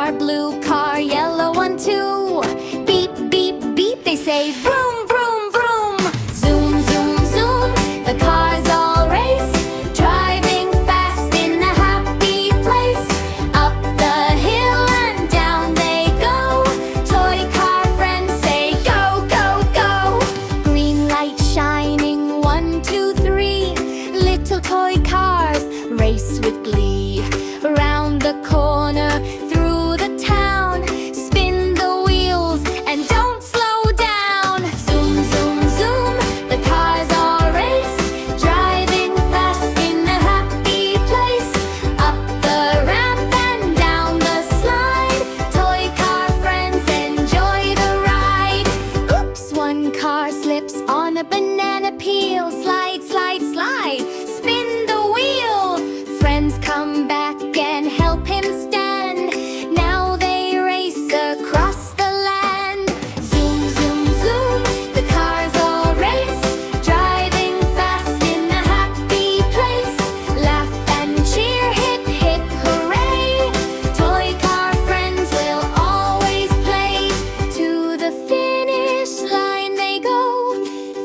car, blue car, yellow one too. Beep, beep, beep, they say vroom, vroom, vroom. Zoom, zoom, zoom, the cars all race, driving fast in a happy place. Up the hill and down they go. Toy car friends say go, go, go. Green light shining, 1, 2, 3. Little toy cars race with glee. Round the corner, through the town, spin the wheels and don't slow down. Zoom, zoom, zoom, the cars all race, driving fast in a happy place. Up the ramp and down the slide, toy car friends enjoy the ride. Oops, one car slips on a banana peel. Slide, slide, slide, spin the wheel. Friends come back and help him stand. Now they race across the land. Zoom, zoom, zoom, the cars all race, driving fast in a happy place. Laugh and cheer, hip, hip, hooray. Toy car friends will always play. To the finish line they go.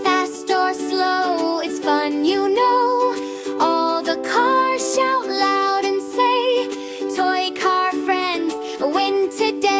Fast or slow, it's fun, you know. All the cars shout loud and say, toy car friends win today.